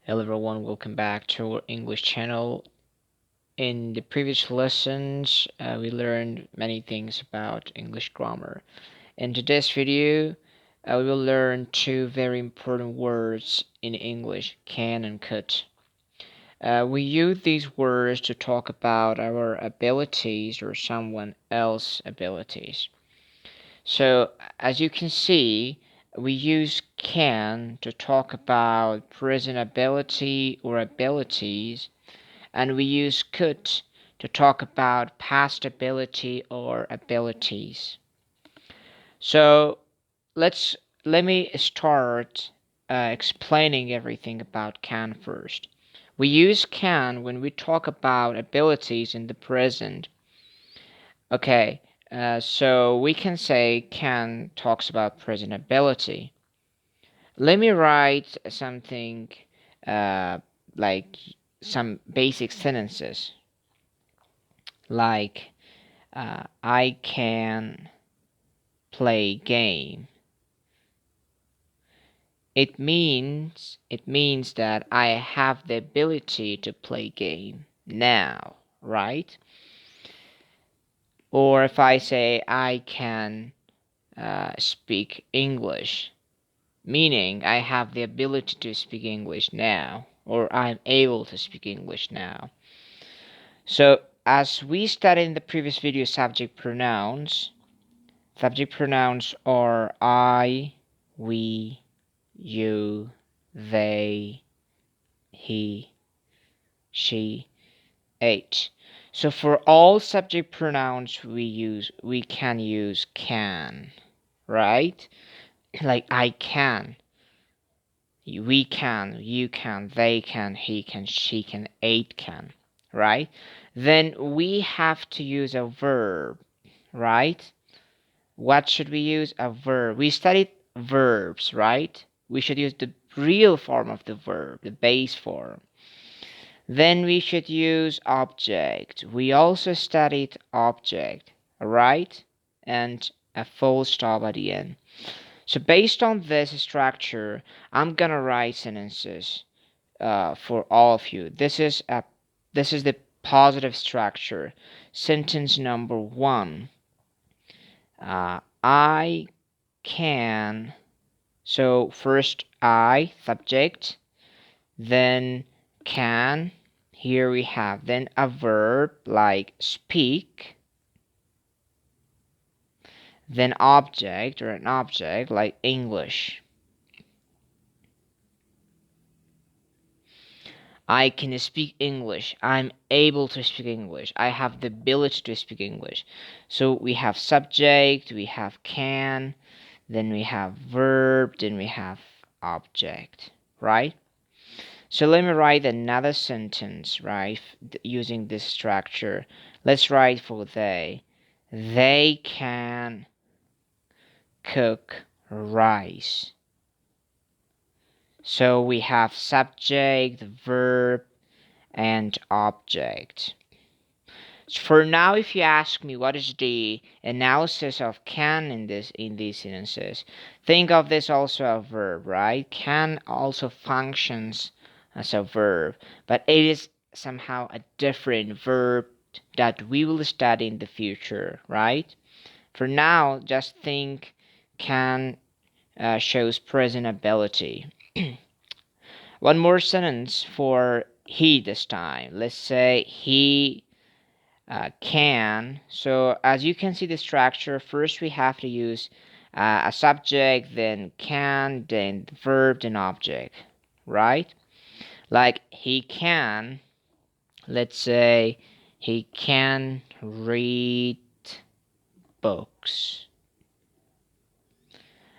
Hello everyone, welcome back to our English channel. In the previous lessons, we learned many things about English grammar. In today's video, we will learn two very important words in English, can and could. We use these words to talk about our abilities or someone else's abilities. So, as you can see, we use can to talk about present ability or abilities, and we use could to talk about past ability or abilities. So, let's let me start explaining everything about can first. We use can when we talk about abilities in the present. Okay, so we can say can talks about present ability. Let me write something uh, like some basic sentences like I can play game. It means that I have the ability to play game now, right? Or if I say I can speak English, meaning I have the ability to speak English now, or I'm able to speak English now. So, as we studied in the previous video, subject pronouns are I, we, you, they, he, she, it. So for all subject pronouns we can use can, right? Like I can, we can, you can, they can, he can, she can, it can, right? Then we have to use a verb, right? What should we use? A verb. We studied verbs, right? We should use the real form of the verb, the base form. Then we should use object. We also studied object, right? And a full stop at the end. So based on this structure, I'm gonna write sentences for all of you. This is the positive structure. Sentence number one. I can. So first I subject, then can. Here we have then a verb like speak, then object or an object like English. I can speak English. I'm able to speak English. I have the ability to speak English. So we have subject, we have can, then we have verb, then we have object, right? So let me write another sentence, right, using this structure. Let's write for they. They can cook rice. So we have subject, verb, and object. For now, if you ask me what is the analysis of can in these sentences, think of this also a verb, right? Can also functions as a verb, but it is somehow a different verb that we will study in the future, right? For now, just think can shows present ability. One more sentence for he this time. Let's say he can. So as you can see the structure, first we have to use a subject, then can, then the verb, then object, right? Like he can, let's say he can read books.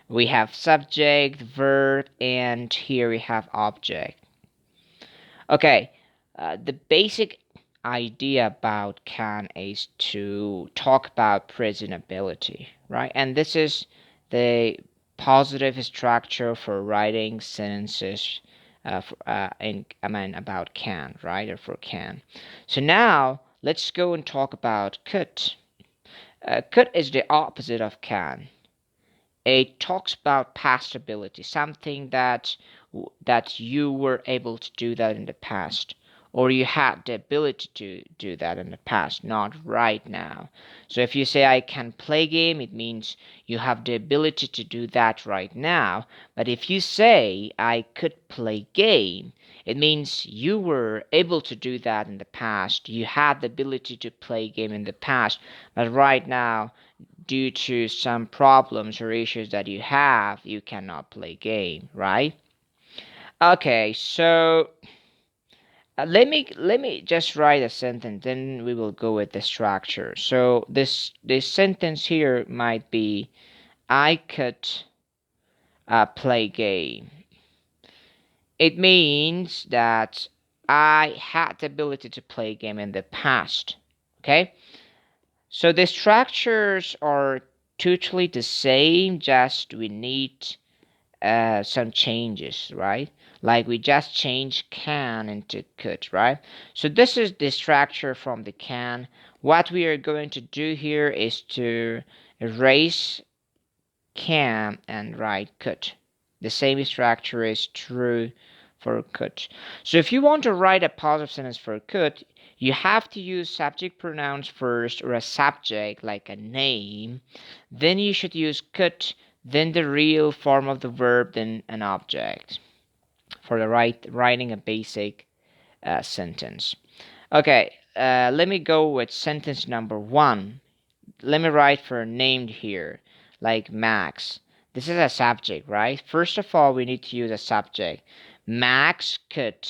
We have subject, verb, and here we have object. Okay, the basic idea about can is to talk about present ability, right? And this is the positive structure for writing sentences about can, right? Or for can. So now let's go and talk about could. Could is the opposite of can. it talks about past ability, something that you were able to do that in the past, or you had the ability to do that in the past, not right now. So if you say I can play game, it means you have the ability to do that right now. But if you say I could play game, it means you were able to do that in the past. You had the ability to play game in the past, but right now, due to some problems or issues that you have, you cannot play game, right? Okay, so let me just write a sentence, then we will go with the structure. So this sentence here might be, I could play game. It means that I had the ability to play game in the past. Okay, so the structures are totally the same, just we need some changes, right? Like we just changed can into could, right? So this is the structure from the can. What we are going to do here is to erase can and write could. The same structure is true for could. So if you want to write a positive sentence for could, you have to use subject pronouns first, or a subject like a name. Then you should use could, then the real form of the verb, then an object for the writing a basic sentence. Okay, let me go with sentence number one. Let me write for named here, like Max. This is a subject, right? First of all, we need to use a subject. Max could.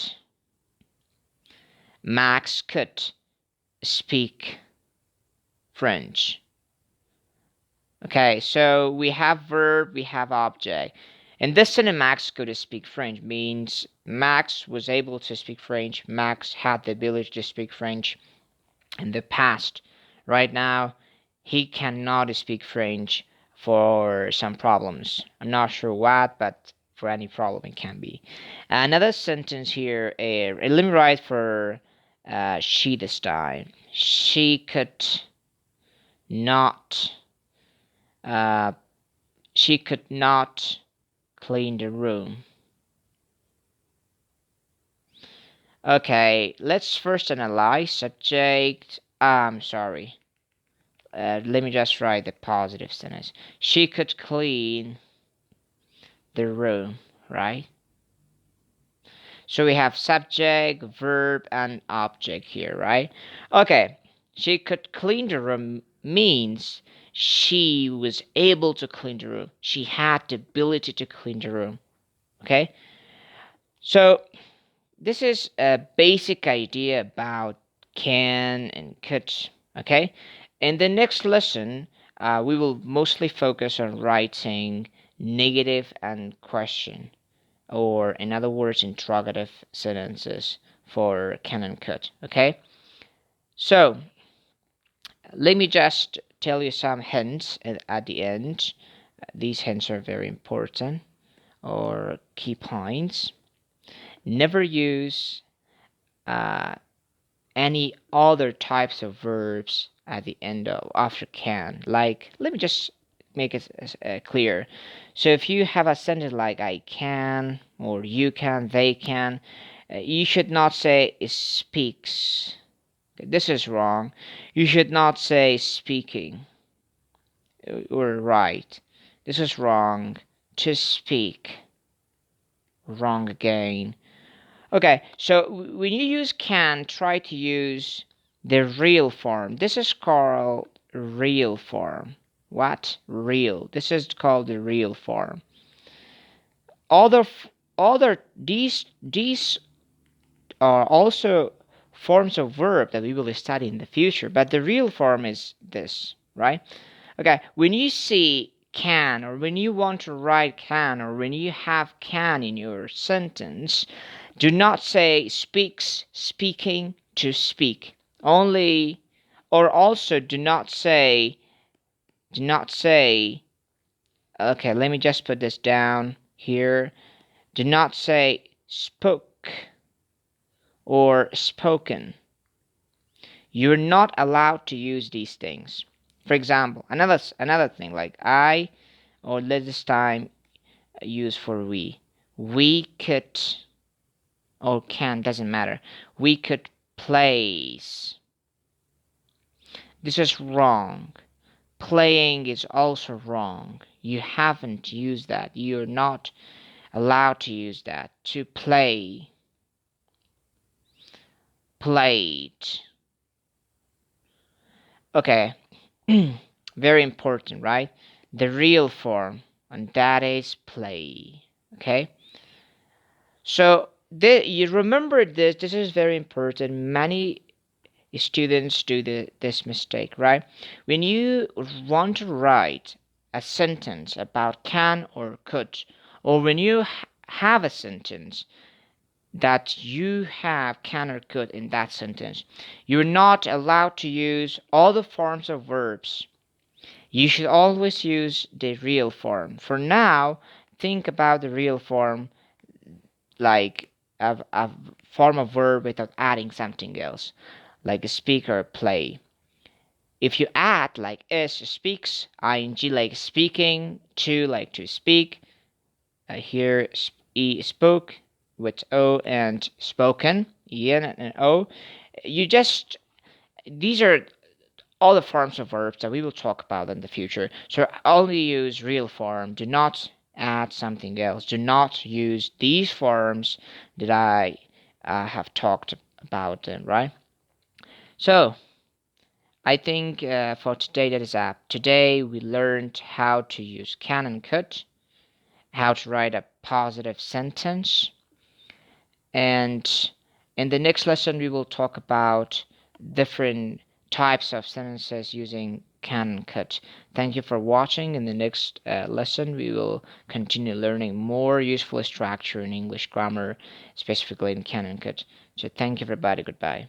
Max could speak French. Okay, so we have verb, we have object. In this sentence, Max could speak French means Max was able to speak French. Max had the ability to speak French in the past. Right now, he cannot speak French for some problems. I'm not sure what, but for any problem it can be. Another sentence here, let me write for she this time. She could not. Uh, she could not clean the room. Okay, let's first analyze subject. I'm sorry. Let me just write the positive sentence. She could clean the room, right? So we have subject, verb, and object here, right? Okay, she could clean the room means she was able to clean the room. She had the ability to clean the room. Okay, so this is a basic idea about can and could. Okay, in the next lesson, we will mostly focus on writing negative and question, or in other words, interrogative sentences for can and could. Okay, so let me just tell you some hints at the end. These hints are very important, or key points. Never use uh, any other types of verbs at the end of after can. Like, let me just make it clear. So if you have a sentence like I can, or you can, they can, you should not say speaks. This is wrong. You should not say speaking or right. This is wrong. To speak. Wrong again. Okay, so when you use can, try to use the real form. This is called real form. What? Real. This is called the real form. Other these are also forms of verb that we will study in the future, but the real form is this, right? Okay, when you see can, or when you want to write can, or when you have can in your sentence, do not say speaks, speaking, to speak. Only, or also do not say, okay, let me just put this down here. Do not say spoke or spoken. You're not allowed to use these things. For example, another thing like or let this time use for we. We could, or can, doesn't matter. We could place. This is wrong. Playing is also wrong. You haven't used that. You're not allowed to use that. To play. Played. Okay. Very important, right? The real form, and that is play. Okay. So you remember this. This is very important. Many students do this mistake, right? When you want to write a sentence about can or could, or when you have a sentence that you have can or could in that sentence, you're not allowed to use all the forms of verbs. You should always use the real form. For now, think about the real form like a form of verb without adding something else, like speak or play. If you add like is speaks, ing like speaking, to like to speak, here e spoke with o and spoken, en and o, you just these are all the forms of verbs that we will talk about in the future. So only use real form. Do not add something else. Do not use these forms that I have talked about them, right? So I think for today that is up. Today we learned how to use can and could, how to write a positive sentence, and in the next lesson we will talk about different types of sentences using can and could. Thank you for watching. In the next lesson we will continue learning more useful structure in English grammar, specifically in can and could. So thank you everybody. Goodbye.